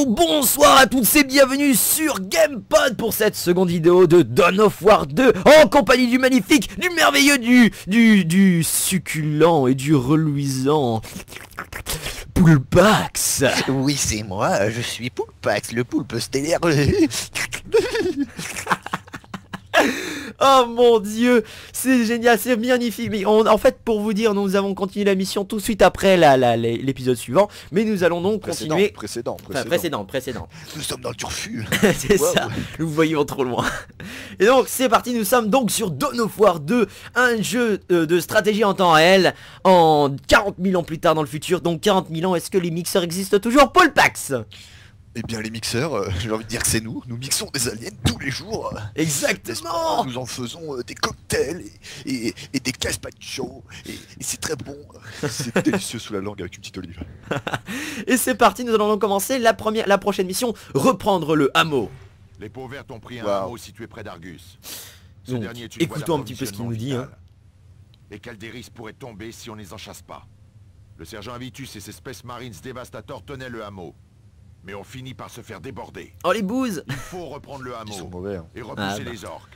Donc bonsoir à tous et bienvenue sur GamePod pour cette seconde vidéo de Dawn of War 2 en compagnie du magnifique, du merveilleux, du succulent et du reluisant Poulpax. Oui, c'est moi, je suis Poulpax, le poulpe stellaire. Oh mon dieu, c'est génial, c'est magnifique. Mais en fait, pour vous dire, nous avons continué la mission tout de suite après l'épisode suivant. Mais nous allons donc continuer. Précédent. Nous sommes dans le turfu. C'est ça, nous voyons trop loin. Et donc c'est parti, nous sommes donc sur Dawn of War 2, un jeu de stratégie en temps réel, en 40 000 ans plus tard dans le futur. Donc 40 000 ans, est-ce que les mixeurs existent toujours, Poulpax? Eh bien les mixeurs, j'ai envie de dire que c'est nous mixons des aliens tous les jours. Exactement. Nous en faisons des cocktails et des gazpacho et c'est très bon. C'est délicieux sous la langue avec une petite olive. Et c'est parti, nous allons donc commencer la prochaine mission, reprendre le hameau. Les peaux vertes ont pris un hameau situé près d'Argus. Donc, écoutons un petit peu ce qu'il nous dit. Les Calderis pourraient tomber si on ne les en chasse pas. Le sergent Avitus et ses Space Marines dévastateurs tenaient le hameau. Mais on finit par se faire déborder. Oh les bouses. Il faut reprendre le hameau. Ils sont mauvais, hein. Et repousser les orques.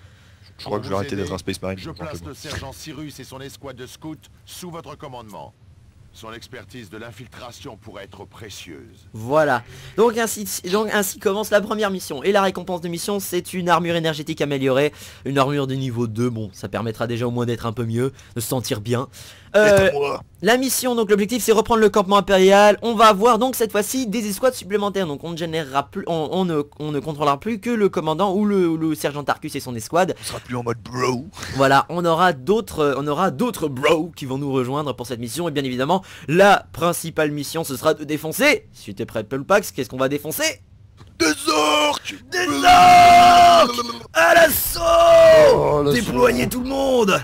Je crois que je vais arrêter d'être un Space Marine. Je place le sergent Cyrus et son escouade de scouts sous votre commandement. Son expertise de l'infiltration pourrait être précieuse. Voilà. Donc ainsi commence la première mission. Et la récompense de mission, c'est une armure énergétique améliorée. Une armure de niveau 2. Bon, ça permettra déjà au moins d'être un peu mieux, de se sentir bien. La mission, donc l'objectif, c'est reprendre le campement impérial. On va avoir donc cette fois-ci des escouades supplémentaires. Donc on ne générera plus, on ne contrôlera plus que le commandant ou le sergent Tarkus et son escouade. On sera plus en mode bro. Voilà, on aura d'autres bros qui vont nous rejoindre pour cette mission. Et bien évidemment, la principale mission, ce sera de défoncer. Si tu es prêt, Poulpax, qu'est-ce qu'on va défoncer? Des orques. Des orques. À l'assaut. Déployez tout le monde.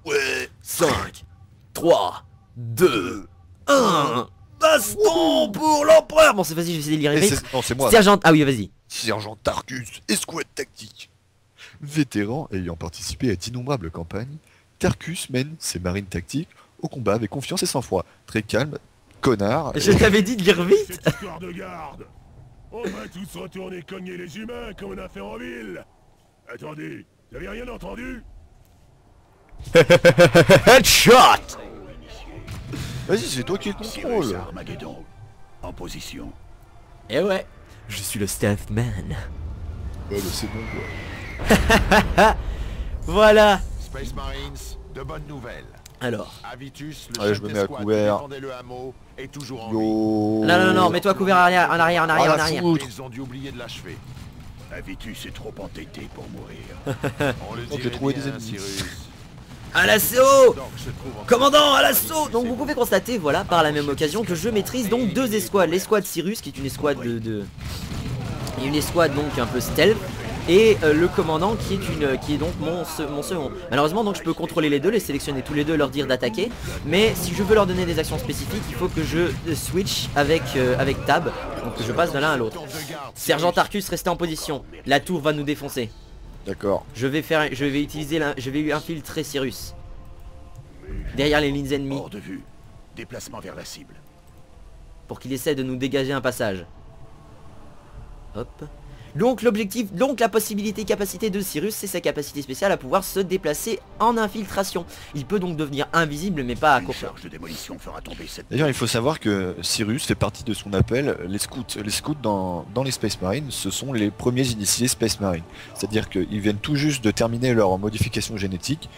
Ouais. 5, 3, 2, 1. Baston pour l'empereur. Bon, c'est facile, je vais essayer de lire vite. Non, c'est moi. Sergent, ah oui, vas-y. Sergent Tarkus, escouade tactique. Vétéran ayant participé à d'innombrables campagnes, Tarkus mène ses marines tactiques au combat avec confiance et sang-froid. Très calme, connard. Je t'avais dit de lire vite. Cette histoire de garde. On va tous retourner cogner les humains comme on a fait en ville. Attendez, vous avez rien entendu? Headshot. Vas-y, c'est toi qui le contrôle. Armageddon, en position. Eh ouais, je suis le stealth man. Ouais, bah c'est bon quoi. Voilà. Space Marines, de bonnes nouvelles. Alors. Avitus, le Allez, chef je me mets à d'escouade qui couvert. défendait le hameau, est toujours en vie. Yo. Non, mets-toi couvert en arrière, en arrière. Ils ont dû oublier de l'achever. Avitus est trop entêté pour mourir. On le j'ai dirait trouvé bien, des ennemis. Cyrus. À l'assaut. Donc, se trouve en Commandant, à l'assaut. Donc vous pouvez constater, voilà, par la même occasion, que je maîtrise donc deux escouades. L'escouade Cyrus, qui est une escouade et une escouade donc un peu stealth. Et le commandant qui est donc mon second. Malheureusement donc je peux contrôler les deux, les sélectionner tous les deux, leur dire d'attaquer. Mais si je veux leur donner des actions spécifiques, il faut que je switch avec Tab. Donc que je passe de l'un à l'autre. Sergent Tarkus, restez en position. La tour va nous défoncer. D'accord. Je vais infiltrer Cyrus derrière les lignes ennemies Hors de vue. Déplacement vers la cible. pour qu'il essaie de nous dégager un passage. Hop. Donc l'objectif, donc la capacité de Cyrus, c'est sa capacité spéciale à pouvoir se déplacer en infiltration. Il peut donc devenir invisible mais pas à court feu. Charge de démolition fera tomber cette. D'ailleurs, il faut savoir que Cyrus fait partie de ce qu'on appelle les scouts. Les scouts dans les Space Marines, ce sont les premiers initiés Space Marines. C'est-à-dire qu'ils viennent tout juste de terminer leur modification génétique,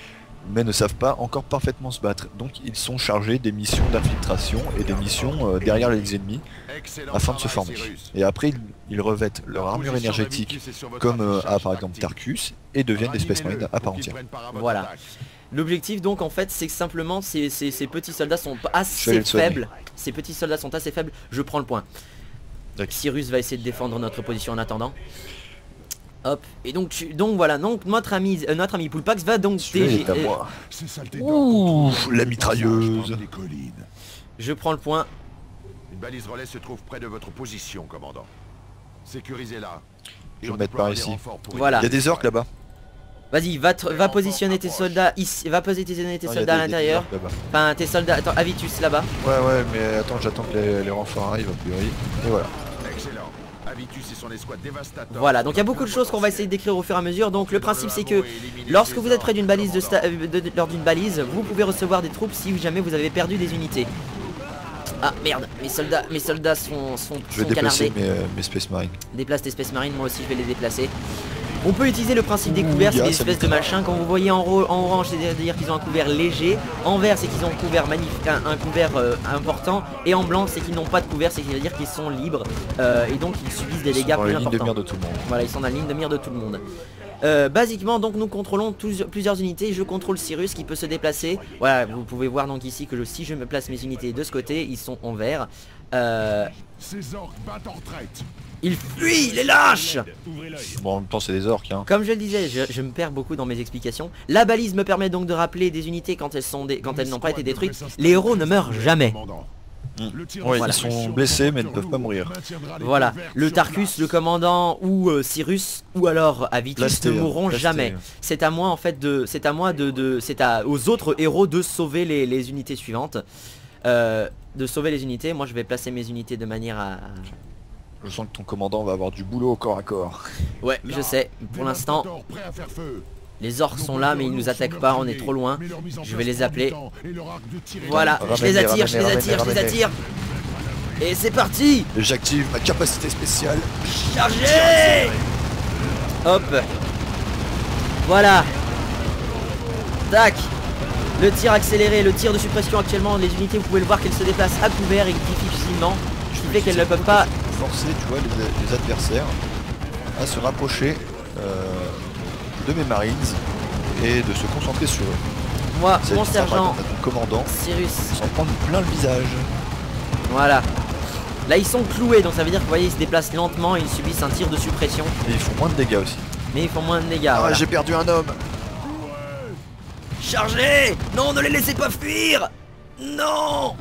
mais ne savent pas encore parfaitement se battre. Donc ils sont chargés des missions d'infiltration et des missions derrière les ennemis afin de se former. Et après ils revêtent leur armure énergétique comme a par exemple Tarkus et deviennent des Space Marines à part entière. Voilà. L'objectif donc en fait c'est que simplement ces petits soldats sont assez faibles. Ces petits soldats sont assez faibles, je prends le point. Cyrus va essayer de défendre notre position en attendant. Hop, et donc voilà, donc notre ami Poulpax va donc Ouh, la mitrailleuse. Je prends le point. Une balise relais se trouve près de votre position, commandant. Sécurisez-la. Je vais me mettre par ici. Voilà. Il y a des orques là-bas. Vas-y, va positionner tes soldats ici, va positionner tes soldats à l'intérieur. Enfin, tes soldats, attends, Avitus là-bas. Ouais, mais attends, j'attends que les renforts arrivent a priori. Et voilà. Excellent. Avitus et son escouade dévastateur. Voilà, donc il y a beaucoup de choses qu'on va essayer de décrire au fur et à mesure. Donc le principe c'est que lorsque vous êtes près d'une balise lors d'une balise, vous pouvez recevoir des troupes si jamais vous avez perdu des unités. Ah merde, mes soldats sont Je vais déplacer canardés. mes Space Marines. Déplace tes Space Marines, moi aussi je vais les déplacer. On peut utiliser le principe des couverts, c'est des espèces de machins. Quand vous voyez en orange, c'est-à-dire qu'ils ont un couvert léger. En vert, c'est qu'ils ont un couvert magnifique, un couvert important. Et en blanc, c'est qu'ils n'ont pas de couvert, c'est-à-dire qu'ils sont libres. Et donc ils subissent des dégâts plus importants. Ils sont dans la ligne de mire de tout le monde. Voilà, ils sont dans la ligne de mire de tout le monde. Basiquement, donc nous contrôlons plusieurs unités. Je contrôle Cyrus qui peut se déplacer. Voilà, vous pouvez voir donc ici que si je me place mes unités de ce côté, ils sont en vert. Ces orques battent en retraite. Il fuit, il est lâche. Bon, en même temps, c'est des orques. Hein. Comme je le disais, je me perds beaucoup dans mes explications. La balise me permet donc de rappeler des unités quand elles n'ont pas été détruites. Les héros ne meurent jamais. Ouais, Voilà. ils sont blessés mais ne peuvent pas mourir. Voilà, le Tarkus, le commandant ou Cyrus ou alors Avitus ne mourront jamais. C'est à moi en fait aux autres héros de sauver les unités suivantes. De sauver les unités. Moi je vais placer mes unités de manière à... Je sens que ton commandant va avoir du boulot au corps à corps. Ouais, je sais. Pour l'instant, les orques sont là mais ils nous attaquent pas, on est trop loin. Je vais les appeler. Voilà, je les attire. Et c'est parti. J'active ma capacité spéciale. Chargez. Hop. Voilà. Tac. Le tir accéléré, le tir de suppression actuellement, les unités vous pouvez le voir qu'elles se déplacent à couvert et difficilement. Ce qui fait qu'elles ne peuvent pas... Forcer, tu vois, les adversaires à se rapprocher de mes Marines et de se concentrer sur eux. Moi, mon sergent, ton commandant, Cyrus, s'en prendre plein le visage. Voilà. Là ils sont cloués, donc ça veut dire que vous voyez ils se déplacent lentement et ils subissent un tir de suppression. Et ils font moins de dégâts aussi. Mais ils font moins de dégâts. Ah, voilà. j'ai perdu un homme. Chargez. Non, ne les laissez pas fuir. Non.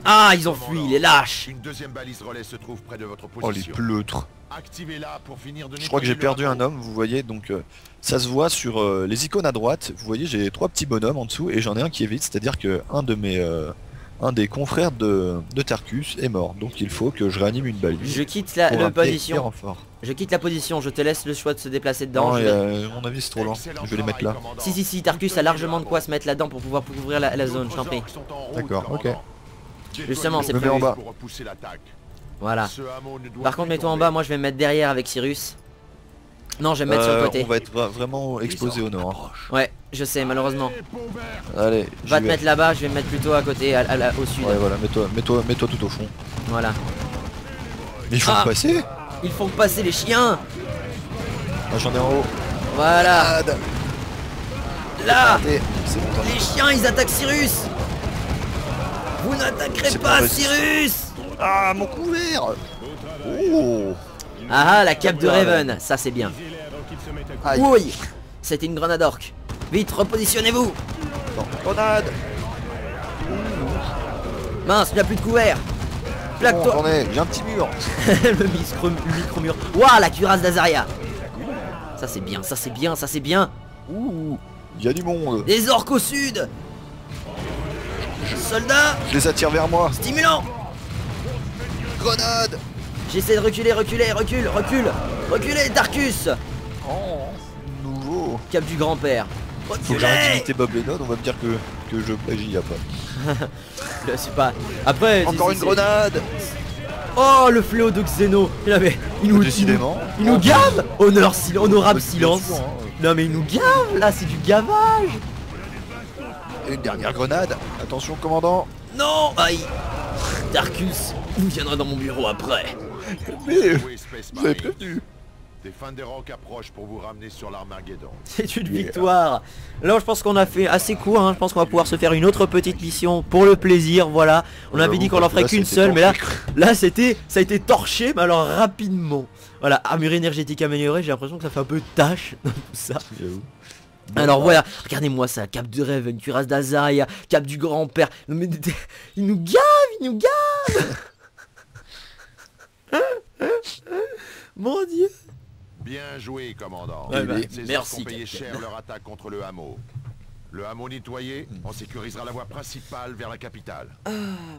Ah, ils ont fui, les lâches. Une deuxième balise relais se trouve près de votre Oh les position. pleutres. Activez-la pour finir de Je crois que j'ai perdu un homme, vous voyez, donc ça se voit sur les icônes à droite. Vous voyez, j'ai 3 petits bonhommes en dessous et j'en ai un qui est vide, c'est-à-dire que un des confrères de Tarkus est mort. Donc il faut que je réanime une balise. Je quitte pour la appeler des position. renforts. Je quitte la position, je te laisse le choix de se déplacer dedans. Non, je vais- à mon avis c'est trop lent. Je vais les mettre là. Si, Tarkus a largement de quoi se mettre là-dedans pour pouvoir couvrir la zone, je t'en prie. D'accord, ok. Justement, c'est Je me mets en bas. Voilà. Par contre, mets-toi en bas, moi je vais me mettre derrière avec Cyrus. Non, je vais me mettre sur le côté. On va être vraiment exposé au nord. Ouais, je sais, malheureusement. Allez, Va j'y te vais. mettre là-bas, je vais me mettre plutôt à côté, au sud. Ouais, voilà, mets-toi tout au fond. Voilà. Mais il faut Ah. passer. Ils font passer les chiens. Ah, j'en ai en haut. Voilà. Là, Regardez, c'est bon, t'en as. les chiens, ils attaquent Cyrus. Vous n'attaquerez C'est pas pas Cyrus. Ah, mon couvert. Oh. Ah, la cape de Raven, ça c'est bien. Aïe. Oui, c'était une grenade orque. Vite, repositionnez-vous. Non, grenade. Mince, il n'y a plus de couvert. Bon, Plaque-toi. j'en ai, j'ai un petit mur. Le micro-mur. Waouh, la cuirasse d'Azaria. Ça c'est bien, ça c'est bien, ça c'est bien. Ouh, il y a du monde. Des orques au sud. Soldats, Je les attire vers moi. stimulant. Grenade. J'essaie de reculer, reculez, Tarkus. Oh, nouveau. Cap du grand-père. Faut que j'arrête Reculez. d'imiter Bob Lennon, on va me dire que je plagie après. Là, c'est pas... Après... Encore c'est- une c'est- grenade. Oh, le fléau de Xeno. Il nous Décidément. Il nous gave. Honorable Bien silence. sûr, hein. Non mais il nous gave, là, c'est du gavage. Et une dernière grenade. Attention, commandant. Non, aïe. Tarkus, il viendra dans mon bureau après. Mais vous avez prévenu. Des Fenderrock approchent pour vous ramener sur l'Armageddon. C'est une victoire. Alors je pense qu'on a fait assez court, hein. Je pense qu'on va pouvoir se faire une autre petite mission pour le plaisir, voilà. On avait dit qu'on en ferait qu'une seule, mais là ça a été torché, mais alors rapidement. Voilà, armure énergétique améliorée, j'ai l'impression que ça fait un peu de tâche dans tout ça. Alors voilà, regardez-moi ça, cape de rêve, une cuirasse d'Azaria, cape du grand-père. Non mais il nous gave. Mon dieu. Bien joué, commandant. Ouais, bah, Ces merci, orques ont payé capitaine. cher leur attaque contre le hameau. Le hameau nettoyé, on sécurisera la voie principale vers la capitale. Ah,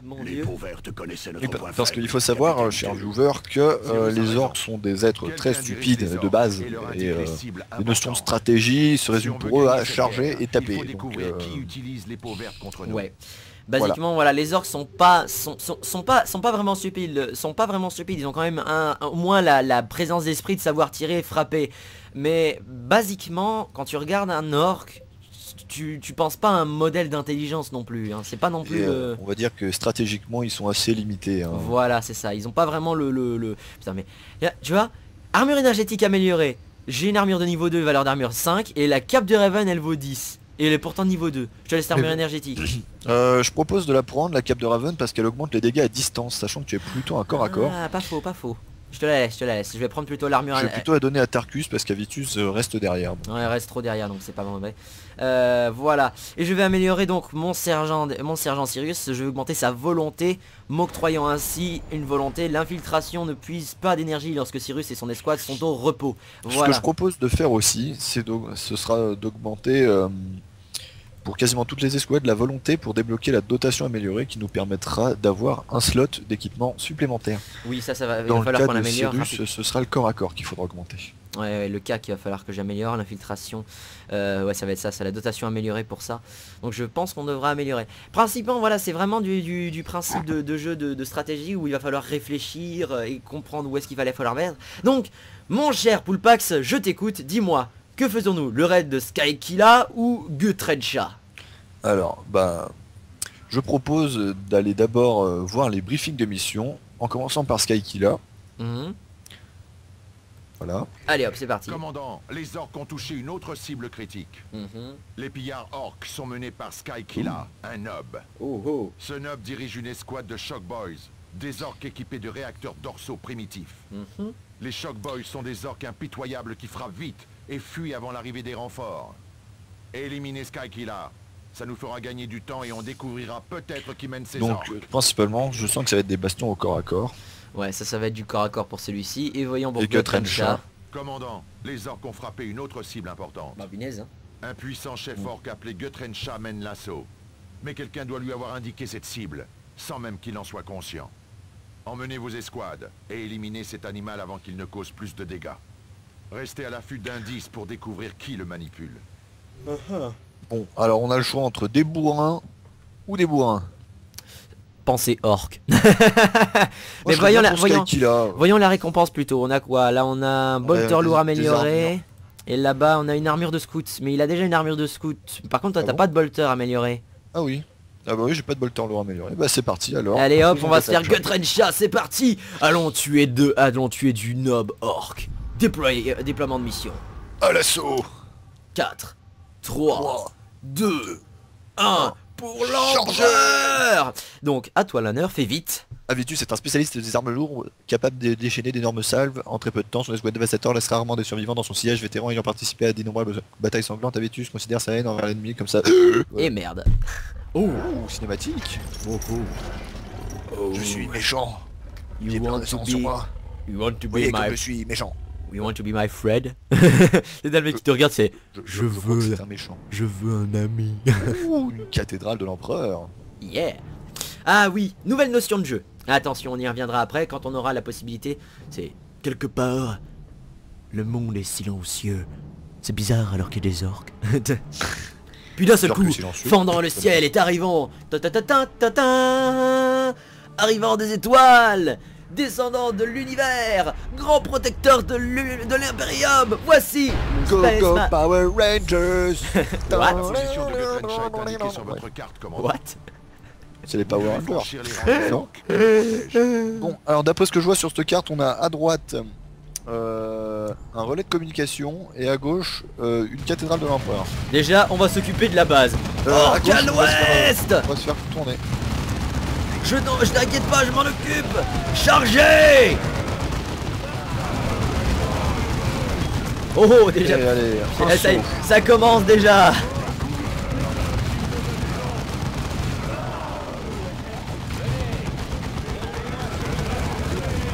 mon Les dieu. peaux vertes connaissaient notre point Parce faible, qu'il faut savoir, capitaine cher Turk. viewer, que Si vous avez les raison. orques sont des êtres très Quelqu'un dirige stupides les de orques base. et leur Et indique les cibles les notions de importantes. stratégie se Si on résument veut pour eux gagner à cette charger guerre, et taper. Il faut Donc, découvrir qui utilise les peaux vertes contre nous. Ouais. Basiquement voilà, les orques sont pas vraiment stupides, ils ont quand même au moins la présence d'esprit de savoir tirer et frapper. Mais basiquement quand tu regardes un orc, tu penses pas à un modèle d'intelligence non plus, hein. C'est pas non plus et, on va dire que stratégiquement ils sont assez limités. Hein. Voilà, c'est ça, ils ont pas vraiment le... Putain mais, tu vois, armure énergétique améliorée, j'ai une armure de niveau 2, valeur d'armure 5, et la cape de Raven elle vaut 10. Et elle est pourtant niveau 2. Je te laisse l'armure énergétique. Je propose de la prendre, la cape de Raven, parce qu'elle augmente les dégâts à distance, sachant que tu es plutôt un corps à corps. Ah, pas faux, pas faux. Je te la laisse. Je vais prendre plutôt l'armure. Je vais plutôt la donner à Tarkus parce qu'Avitus reste derrière. Ouais, elle reste trop derrière, donc c'est pas mauvais. Voilà. Et je vais améliorer donc mon sergent Sirius. Je vais augmenter sa volonté, m'octroyant ainsi une volonté. L'infiltration ne puise pas d'énergie lorsque Sirius et son escouade sont au repos. Ce que Voilà. je propose de faire aussi, ce sera d'augmenter pour quasiment toutes les escouades la volonté pour débloquer la dotation améliorée qui nous permettra d'avoir un slot d'équipement supplémentaire. Oui, ça va. Il Dans va le falloir cas qu'on de améliore. Cyrus, ce sera le corps à corps qu'il faudra augmenter. Ouais, le cas qu'il va falloir que j'améliore, l'infiltration, ouais ça va être ça, c'est la dotation améliorée pour ça. Donc je pense qu'on devra améliorer. Principalement voilà, c'est vraiment du principe de jeu de stratégie où il va falloir réfléchir et comprendre où est-ce qu'il va falloir mettre. Donc, mon cher Poulpax, je t'écoute, dis-moi, que faisons-nous? Le raid de Skykilla ou Gutrencha? Alors, je propose d'aller d'abord voir les briefings de mission, en commençant par Skykilla. Voilà. Allez hop, c'est parti. Commandant, les orques ont touché une autre cible critique. Les pillards orques sont menés par Skykilla, un nob. Ce nob dirige une escouade de Shock Boys, des orques équipés de réacteurs dorsaux primitifs. Les Shock Boys sont des orques impitoyables qui frappent vite et fuient avant l'arrivée des renforts. Éliminer Skykilla, ça nous fera gagner du temps et on découvrira peut-être qui mène ces Donc, orques. principalement, je sens que ça va être des bastions au corps à corps. Ouais, ça va être du corps à corps pour celui-ci. Et voyons pour Et Gutrencha. Commandant, les orques ont frappé une autre cible importante. Bah punaise, hein. Un puissant chef orc appelé Gutrencha mène l'assaut. Mais quelqu'un doit lui avoir indiqué cette cible, sans même qu'il en soit conscient. Emmenez vos escouades et éliminez cet animal avant qu'il ne cause plus de dégâts. Restez à l'affût d'indices pour découvrir qui le manipule. Bon, alors on a le choix entre des bourrins ou des bourrins. Pensez orc. Moi, Mais je serais voyons bien la, pour Skykilla. voyons la récompense plutôt. On a quoi? Là on a un bolter lourd des amélioré. armures. Et là-bas on a une armure de scout. Mais il a déjà une armure de scout. Par contre toi Ah t'as bon pas de bolter amélioré. Ah oui. Ah bah oui, j'ai pas de bolter lourd amélioré. Bah c'est parti alors. Allez hop, on va se faire Gutrencha. Gutrencha, c'est parti. Allons tuer du nob orc. Déploiement de mission. À l'assaut. 4, 3, 2, 1, pour l'empereur. Donc à toi l'honneur, fais vite. Avitus est un spécialiste des armes lourdes, capable de déchaîner d'énormes salves en très peu de temps. Son escouade dévastateur laisse rarement des survivants dans son sillage. Vétéran ayant participé à d'innombrables batailles sanglantes, Avitus considère sa haine envers l'ennemi comme ça. Et merde. Oh, cinématique. Je suis méchant. You want to be, you want to be my, suis méchant. you want to be my friend. C'est le mec qui te regarde, c'est Je veux c'est un méchant. je veux un ami. Ouh, une cathédrale de l'empereur. Yeah. Ah oui, nouvelle notion de jeu. Attention, on y reviendra après quand on aura la possibilité. C'est quelque part, le monde est silencieux. C'est bizarre alors qu'il y a des orques. Puis d'un seul Alors que coup, silencieux. fendant le ciel est arrivant. Ta-ta-ta-ta-ta-ta. Arrivant des étoiles, descendant de l'univers, grand protecteur de l'Imperium. Voici Go Space go Ma- Power Rangers. What? La position de Gutrencha est indiquée sur votre carte, commandant. What? C'est les Power Rangers. Franchir les rangs des Non. orques. Bon, alors d'après ce que je vois sur cette carte, on a à droite un relais de communication et à gauche une cathédrale de l'empereur. Déjà, on va s'occuper de la base. À Oh, gauche, quel ouest! On va se faire tourner. Je t'inquiète pas, je m'en occupe. Chargez! Oh, déjà. Allez, allez, un Eh, saut. ça commence déjà.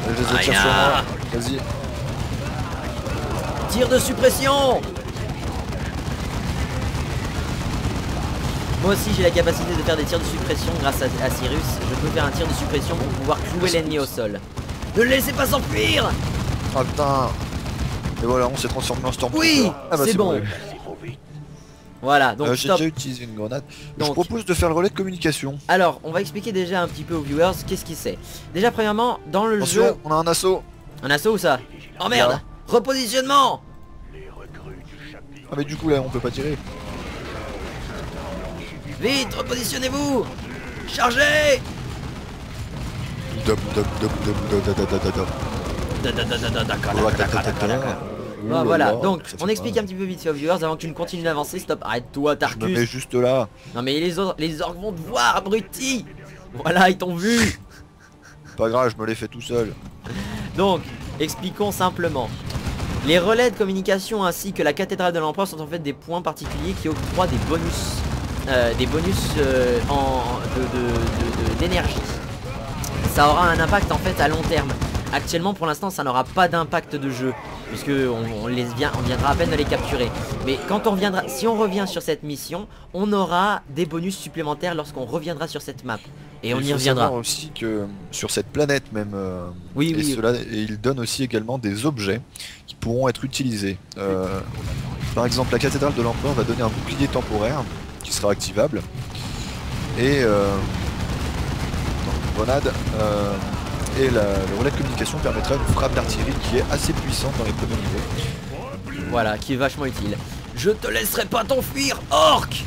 Je les Aïe, tire sur ah. moi. Vas-y. Tir de suppression. Moi aussi j'ai la capacité de faire des tirs de suppression grâce à Cyrus. Je peux faire un tir de suppression pour pouvoir clouer l'ennemi au sol. Ne le laissez pas s'enfuir. Ah putain. Et voilà, on s'est transformé en Stormtrooper. Oui, ah bah, c'est bon. Voilà, donc j'ai stop. déjà utilisé une grenade. Donc, je propose de faire le relais de communication. Alors, on va expliquer déjà un petit peu aux viewers qu'est-ce qu'il c'est. Déjà, premièrement, dans le Attention, jeu... on a un assaut. Un assaut ou ça? Oh merde. Repositionnement. Ah mais du coup là, on peut pas tirer. Vite, repositionnez-vous. Chargez. Bon, voilà, donc on explique un petit peu vite fait aux viewers avant que tu ne continues d'avancer. Stop, arrête-toi, Je me mets Tarkus. juste là. Non mais les orques vont te voir, abruti. Voilà, ils t'ont vu. Pas grave, je me l'ai fait tout seul. Donc, expliquons simplement. Les relais de communication ainsi que la cathédrale de l'empereur sont en fait des points particuliers qui octroient des bonus. D'énergie. Ça aura un impact en fait à long terme. Actuellement pour l'instant ça n'aura pas d'impact de jeu puisque on viendra à peine de les capturer. Mais quand on reviendra, si on revient sur cette mission, on aura des bonus supplémentaires lorsqu'on reviendra sur cette map. Et on y reviendra. Il faut savoir aussi que sur cette planète même, Oui, oui. Et il donne aussi également des objets qui pourront être utilisés. Par exemple, la cathédrale de l'empereur va donner un bouclier temporaire qui sera activable. Et grenade. Et le relais de communication permettra une frappe d'artillerie qui est assez puissante dans les premiers niveaux. Voilà, qui est vachement utile. Je te laisserai pas t'enfuir, orc.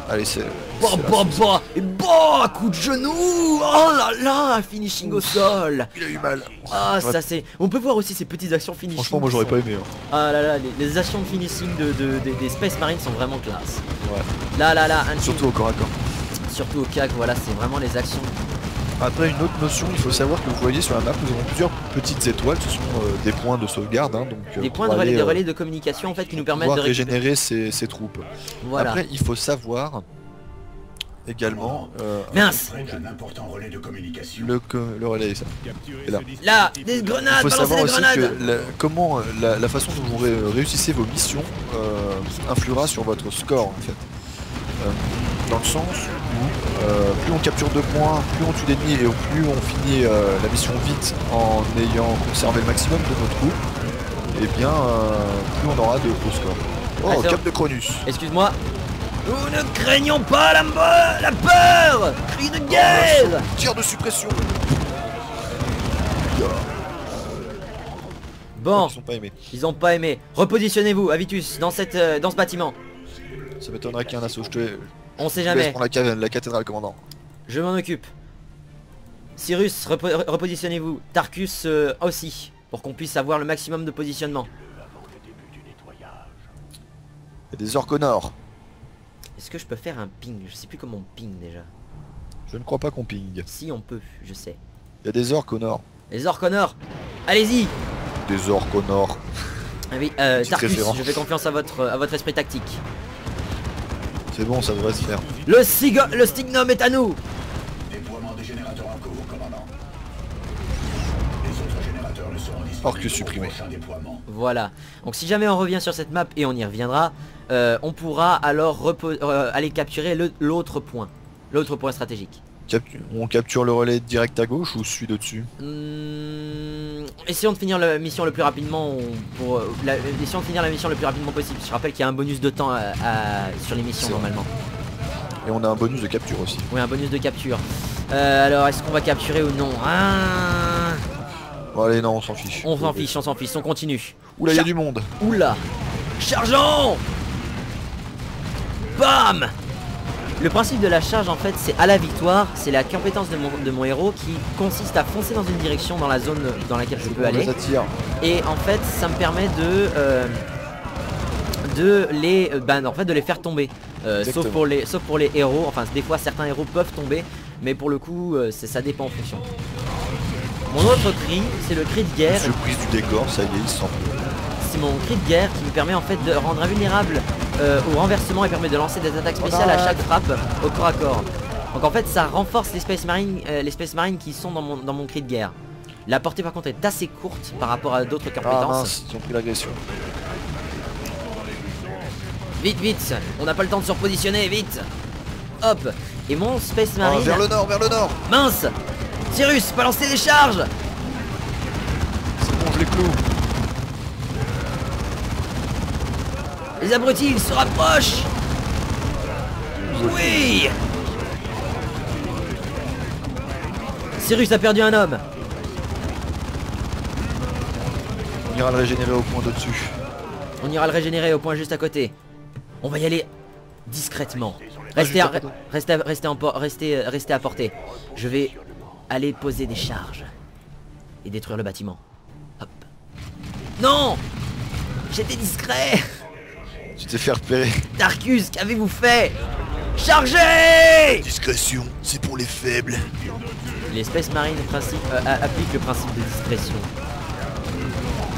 Allez, c'est... Et bah, coup de genou. Oh là là, un finishing au sol. Il a eu mal. Ah, ça c'est... On peut voir aussi ces petites actions finishing. Franchement, moi j'aurais pas aimé. Hein. Ah là là, les actions de finishing des Space Marines sont vraiment classe. Ouais. Là, surtout au corps à corps. Surtout au CAC, voilà, c'est vraiment les actions. Après, une autre notion, il faut savoir que vous voyez sur la map, nous avons plusieurs petites étoiles, ce sont des points de sauvegarde. Hein, donc, des points de relais de communication en fait qui nous permettent de régénérer ses troupes. Voilà. Après, il faut savoir également... mince, un important relais de communication. Le relais est ça. Là, des grenades, il faut savoir des aussi grenades. que la façon dont vous réussissez vos missions influera sur votre score en fait. Dans le sens où plus on capture de points, plus on tue d'ennemis et plus on finit la mission vite en ayant conservé le maximum de nos troupes, et bien plus on aura de hauts scores. Oh, attends. cap de Cronus. Excuse-moi. Nous ne craignons pas la peur. Cri de guerre. Tir de suppression. Bon, Ils ont pas aimé. ils ont pas aimé. Repositionnez-vous, Avitus, dans ce bâtiment. Ça m'étonnerait qu'il y ait un assaut. On sait Je te laisse jamais. prendre la cathédrale, commandant. Je m'en occupe. Cyrus, repositionnez-vous. Tarkus aussi, pour qu'on puisse avoir le maximum de positionnement. Il y a des orques au nord. Est-ce que je peux faire un ping? Je sais plus comment on ping déjà. Je ne crois pas qu'on ping. Si on peut, je sais. Il y a des orques au nord. Les orques au nord. Allez-y. Des orques au nord. Ah oui, Petite Tarkus, référence. je fais confiance à votre esprit tactique. C'est bon, ça devrait se faire. Le Stignum est à nous. Déploiement des générateurs en cours, commandant. Les autres générateurs ne seront disponibles Orque supprimé. au prochain déploiement. Voilà. Donc si jamais on revient sur cette map et on y reviendra, on pourra alors aller capturer l'autre point. L'autre point stratégique. On capture le relais direct à gauche ou celui de dessus? Essayons de finir la mission le plus rapidement essayons de finir la mission le plus rapidement possible. Je rappelle qu'il y a un bonus de temps sur les missions normalement. Et on a un bonus de capture aussi. Oui, un bonus de capture. Alors est-ce qu'on va capturer ou non? Bon, allez, non, on s'en fiche. On s'en fiche, on continue. Oula, il y a du monde. Oula. Chargeons. Bam. Le principe de la charge en fait c'est à la victoire, c'est la compétence de mon héros qui consiste à foncer dans une direction dans la zone dans laquelle je peux aller. Ça tire. Et en fait ça me permet de les faire tomber. Sauf pour les héros, enfin des fois certains héros peuvent tomber, mais pour le coup ça dépend en fonction. Mon autre cri, c'est le cri de guerre. Surprise du décor, ça y est, il s'en fout. C'est mon cri de guerre qui me permet en fait de rendre invulnérable au renversement et permet de lancer des attaques spéciales à chaque frappe au corps à corps. Donc en fait ça renforce les Space Marines qui sont dans mon cri de guerre. La portée par contre est assez courte par rapport à d'autres Ah compétences. mince, ils ont pris l'agression. Vite, vite, on n'a pas le temps de se repositionner, vite. hop. Et mon Space Marine... vers le nord, vers le nord. Mince. Cyrus, balancez les charges. C'est bon, je les cloue. Les abrutis, ils se rapprochent. Oui. Cyrus a perdu un homme. On ira le régénérer au point d'au-dessus. On ira le régénérer au point juste à côté. On va y aller discrètement. Restez à portée. Je vais aller poser des charges et détruire le bâtiment. Hop. Non! J'étais discret. Tu t'es fait repérer. Tarkus, qu'avez-vous fait? Chargez! Discrétion, c'est pour les faibles. Les Space Marines appliquent le principe de discrétion.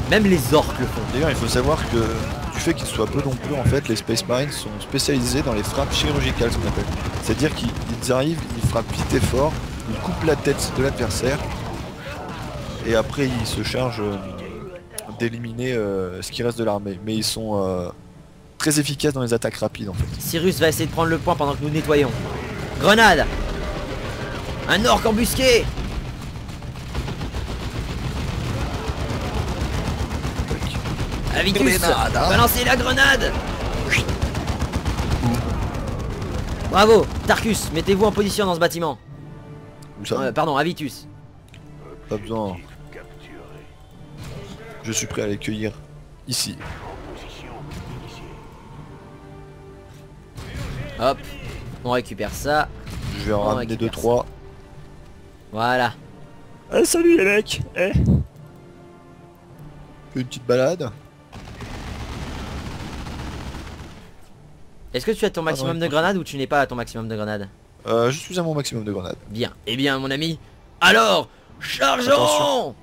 Même les orques le font. D'ailleurs, il faut savoir que du fait qu'ils soient peu nombreux, en fait, les Space Marines sont spécialisés dans les frappes chirurgicales, ce qu'on appelle. C'est-à-dire qu'ils arrivent, ils frappent vite et fort, ils coupent la tête de l'adversaire, et après ils se chargent d'éliminer ce qui reste de l'armée. Mais ils sont très efficaces dans les attaques rapides, en fait. Cyrus va essayer de prendre le point pendant que nous nettoyons. Grenade! Un orque embusqué! Avitus, balancez la grenade! Bravo, Tarkus, mettez-vous en position dans ce bâtiment. Où ça? Pardon, Avitus. Pas besoin. Je suis prêt à les cueillir ici. Hop, on récupère ça. Je vais en ramener 2-3. Voilà. Salut les mecs. Fais une petite balade. Est-ce que tu as ton maximum de grenades ou tu n'es pas à ton maximum de grenades? Je suis à mon maximum de grenades. Bien, eh bien mon ami, alors, chargeons!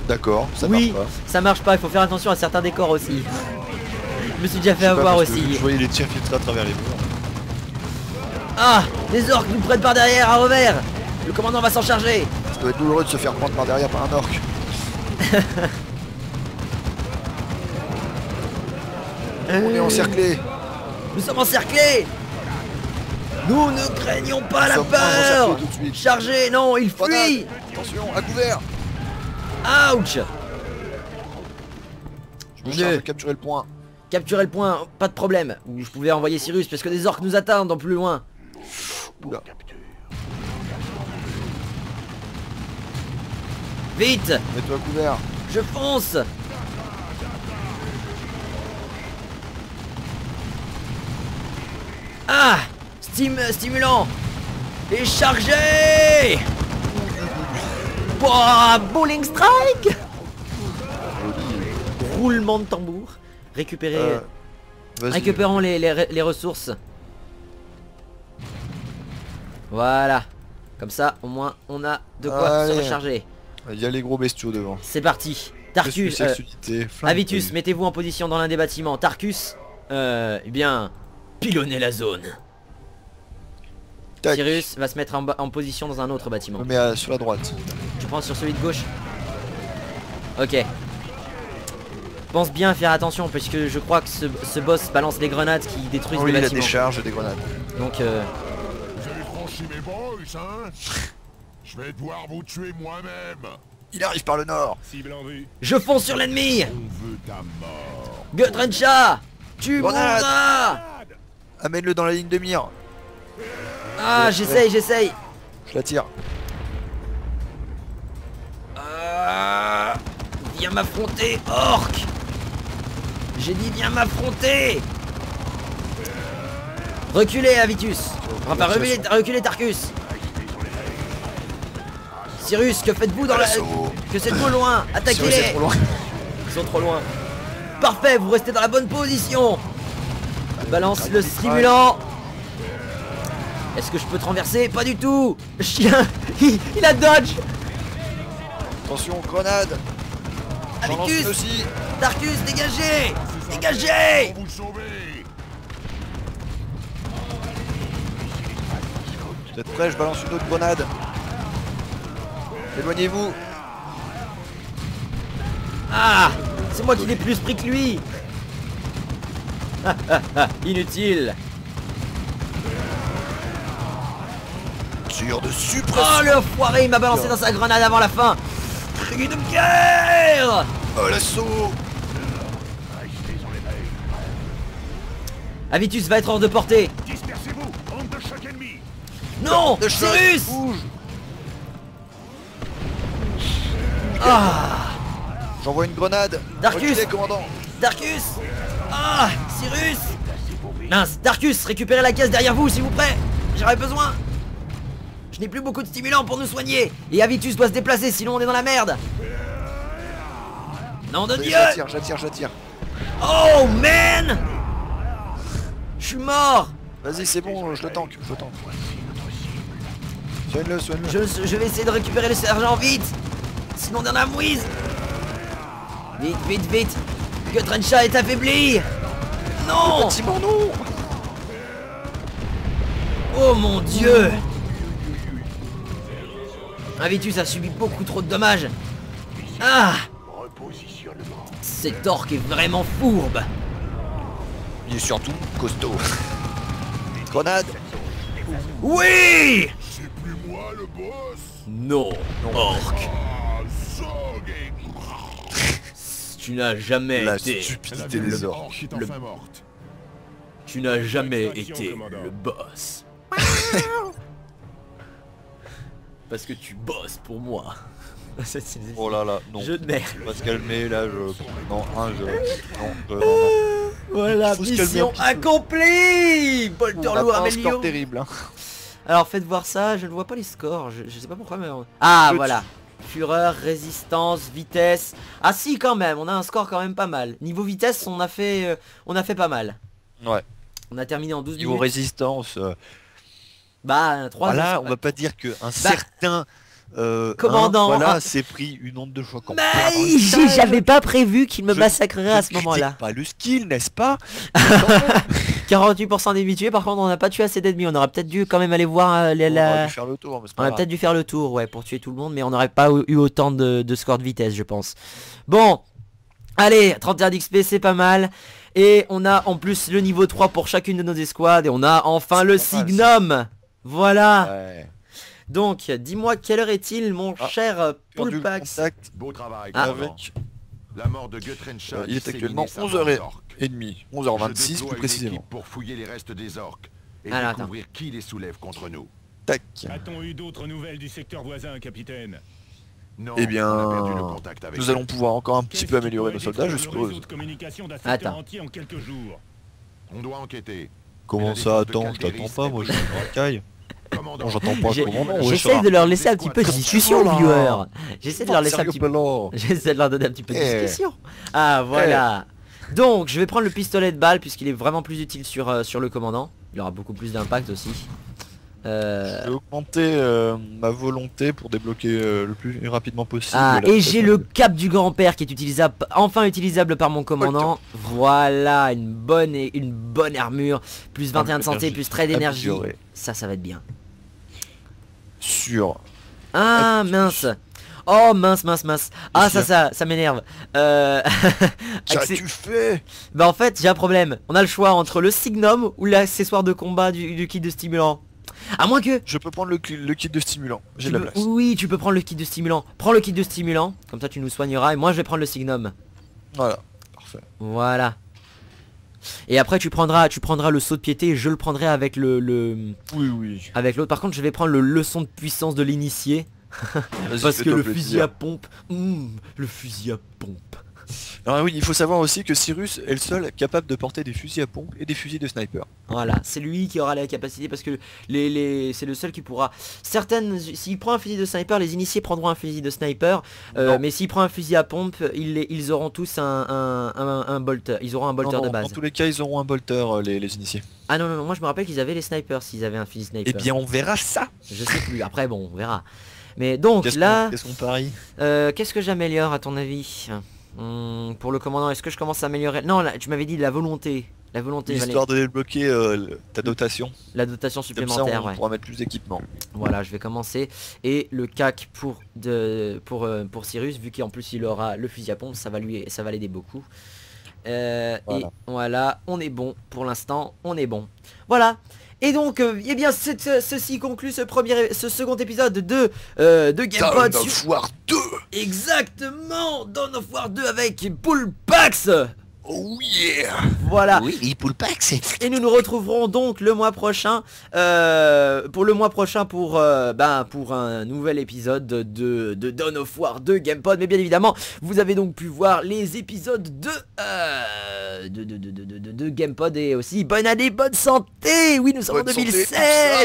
D'accord, ça oui, marche pas. Ça marche pas, il faut faire attention à certains décors aussi. Je me suis déjà fait avoir aussi. Je voyais les tirs filtrés à travers les murs. Ah, les orques nous prennent par derrière à revers. Le commandant va s'en charger. Ça doit être douloureux de se faire prendre par derrière par un orque. On est encerclés. Nous sommes encerclés. Nous ne craignons pas la peur. Chargez, non, il fuit. Attention, à couvert. Ouch. Je me charge de capturer le point. Capturer le point, pas de problème. Ou je pouvais envoyer Cyrus parce que des orques nous attendent dans plus loin. Oula. Vite. Mets-toi à couvert. Je fonce. Ah, stimulant. Et chargé. Pouah, bowling strike. Roulement de tambour. Récupérons les ressources. Voilà. Comme ça, au moins, on a de quoi se recharger. Il y a les gros bestiaux devant. C'est parti. Tarkus, Avitus, mettez-vous en position dans l'un des bâtiments. Tarkus, eh bien, pilonnez la zone. Tac. Cyrus va se mettre en position dans un autre bâtiment. Je me mets sur la droite. Tu prends sur celui de gauche. Ok. Pense bien à faire attention parce que je crois que ce boss balance des grenades qui détruisent des bâtiments. Il a des charges, des grenades. Donc Vous avez franchi mes boys, hein? Je vais devoir vous tuer moi-même. Il arrive par le nord. je fonce sur l'ennemi. On veut ta mort. Gutrencha, tu Grenade. mourras. Amène-le dans la ligne de mire. Ah, j'essaye. Je la tire. Viens m'affronter, orc. J'ai dit viens m'affronter. Reculez, Avitus. Enfin, reculez, Tarkus. Cyrus, que faites-vous dans la... Que c'est trop loin. Attaquez-les. Ils sont trop loin. Parfait, vous restez dans la bonne position. Balance le stimulant. Est-ce que je peux te renverser? Pas du tout. Chien, il a dodge. Attention, grenade. Avitus, aussi. Tarkus, dégagez. Dégagez. Vous sauver. Vous êtes prêts? Je balance une autre grenade. Éloignez-vous. Ah, c'est moi qui l'ai plus pris que lui. Inutile. Tir de suppression. Oh le foiré, il m'a balancé dans sa grenade avant la fin. Cri de guerre. Oh l'assaut. Avitus va être hors de portée. Dispersez-vous, honte de choc ennemi. Non, De choc, Cyrus. bouge. Ah, J'envoie une grenade. Darkus. Reculez, commandant. Darkus. Ah, Cyrus. Mince, Darkus, récupérez la caisse derrière vous s'il vous plaît. J'aurais besoin. Je n'ai plus beaucoup de stimulants pour nous soigner. Et Avitus doit se déplacer sinon on est dans la merde. Nom de Dieu. J'attire. Oh man. Je suis mort. Vas-y, c'est bon, je le tank. Soigne-le. Je vais essayer de récupérer le sergent vite. Sinon on est dans la mouise. Vite. Gutrenshaw est affaibli. Non. Bâtiment, non. Oh mon Dieu. Avitus a subi beaucoup trop de dommages. Ah. Cet orc est vraiment fourbe. Il est surtout costaud. Grenade. Oui. C'est plus moi le boss. Non, orc. Ah, Zog et... Tu n'as jamais La été stupidité des orques. Orc est enfin morte. Tu n'as jamais Satisfaction, été commandant. le boss. Parce que tu bosses pour moi. Oh là là, non. Je merde. On va se calmer là, Non, non. Voilà, Faut se calmer un mission petit peu. accomplie. Bolter On a lourd pas un amélioré. score terrible. Hein. Alors faites voir ça, je ne vois pas les scores, je sais pas pourquoi mais... Ah Je voilà. Fureur, résistance, vitesse. Ah si quand même, on a un score quand même pas mal. Niveau vitesse, on a fait pas mal. Ouais. On a terminé en 12 Niveau minutes. résistance. Bah 3 Voilà, on va pas dire qu'un certain commandant, voilà, hein. s'est pris une onde de choc en Mais plein j'avais pas prévu qu'il me Je- massacrerait à Je ce moment-là. critique pas le skill, n'est-ce pas? 48% d'ennemis tués, par contre on n'a pas tué assez d'ennemis. On aurait peut-être dû quand même aller voir On aurait dû faire le tour, mais c'est On pas aurait grave. peut-être dû faire le tour, ouais, pour tuer tout le monde, mais on n'aurait pas eu autant de score de vitesse, je pense. Bon, allez, 31 d'XP, c'est pas mal. Et on a en plus le niveau 3 pour chacune de nos escouades. Et on a enfin le pas mal, Signum. Voilà. Ouais. Donc, dis-moi, quelle heure est-il, mon Ah, cher Perdu le Poulpax? contact Beau travail, Ah. commandant. avec La mort de Gutrenshaw a il est disséminé actuellement sa 11h30, bande d'orques. Je 11h26 déploie plus une précisément. équipe pour fouiller les restes des orques et Alors, découvrir qui les soulève contre nous. Tac. A-t-on eu d'autres nouvelles du secteur voisin, capitaine? Non, Eh bien, on a perdu le contact avec nous eux. allons pouvoir encore un petit Qu'est-ce peu qui améliorer nos pourrait soldats, je détruire le suppose. réseau de communication d'un Attends. secteur entier en quelques jours? On doit enquêter. Comment Mais la ça, défense de attends, je Calderis t'attends pas, moi je est suis en caille. Commandant, Non, j'attends pas J'ai- le commandant, ouais, J'essaie ça va. de leur laisser un petit peu de discussion, Voilà. viewers. J'essaie de leur laisser un Sérieux, petit peu... Pelor. J'essaie de leur donner un petit peu de Eh. discussion. Ah voilà. Donc je vais prendre le pistolet de balle puisqu'il est vraiment plus utile sur le commandant. Il aura beaucoup plus d'impact aussi. Je vais augmenter ma volonté pour débloquer le plus rapidement possible. Ah la et j'ai vitesse le de- cap du grand-père qui est utilisable, enfin utilisable par mon commandant. Voilà, une bonne armure, plus 21 de santé, énergie plus trait d'énergie. améliorée. Ça va être bien. Sur. Ah mince. Oh mince. Ah ça m'énerve. Qu'as-tu fait? Bah en fait j'ai un problème. On a le choix entre le Signum ou l'accessoire de combat du kit de stimulant. À moins que... Je peux prendre le kit de stimulant. J'ai de la place. Oui, tu peux prendre le kit de stimulant. Prends le kit de stimulant, comme ça tu nous soigneras. Et moi je vais prendre le Signum. Voilà. Parfait. Voilà. Et après tu prendras le saut de piété et je le prendrai avec Oui. avec l'autre. Par contre je vais prendre le leçon de puissance de l'initié. Vas-y, Parce que fais-toi le plaisir. fusil à pompe. Le fusil à pompe. Alors oui, il faut savoir aussi que Cyrus est le seul capable de porter des fusils à pompe et des fusils de sniper. Voilà, c'est lui qui aura la capacité parce que c'est le seul qui pourra. S'il prend un fusil de sniper, les initiés prendront un fusil de sniper. Non. Mais s'il prend un fusil à pompe, ils auront tous un bolter. Ils auront un bolter Non, de dans base. tous les cas, ils auront un bolter, les initiés. Ah non, moi je me rappelle qu'ils avaient les snipers s'ils avaient un fusil sniper. Eh bien, on verra ça. Je sais plus, après bon, on verra. Mais donc Qu'est-ce là, qu'on parie? qu'est-ce que j'améliore à ton avis? Pour le commandant, est-ce que je commence à améliorer? Non, là, tu m'avais dit la volonté. La volonté, Histoire de débloquer ta dotation. la dotation Comme ça, supplémentaire, on ouais. pourra mettre plus d'équipement. Voilà, je vais commencer. Et le CAC pour Cyrus, vu qu'en plus il aura le fusil à pompe, ça va l'aider beaucoup. Voilà. Et voilà, on est bon. Pour l'instant, on est bon. Voilà. Et donc, eh bien, ceci conclut ce second épisode de GamePod. Dawn of War 2. Exactement, Dawn of War 2 avec Poulpax. Oh yeah. Voilà. Oui, Poulpax. Et nous nous retrouverons donc le mois prochain pour un nouvel épisode de Dawn of War 2 GamePod. Mais bien évidemment, vous avez donc pu voir les épisodes de GamePod et aussi bonne année, bonne santé. Oui, nous sommes en 2016. Ça,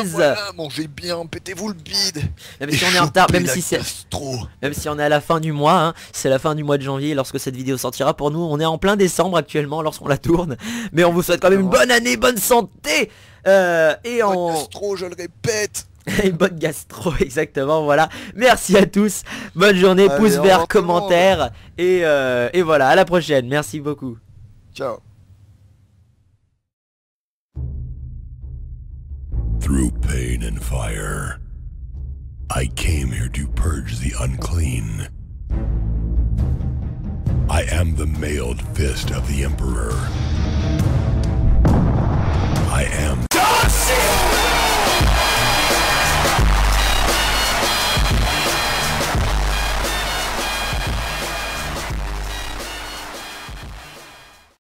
voilà, mangez bien, pétez-vous le bide. Même si on est en retard, même si on est à la fin du mois, hein, c'est la fin du mois de janvier lorsque cette vidéo sortira. Pour nous, on est en plein décembre actuellement lorsqu'on la tourne, mais on vous souhaite quand même une bonne année, bonne santé et en gastro, je le répète. une bonne gastro, exactement. Voilà, merci à tous, bonne journée. Allez, pouce vert, commentaire et voilà, à la prochaine, merci beaucoup, ciao. Through pain and fire, I came here to purge the unclean. I am the mailed fist of the Emperor. I am...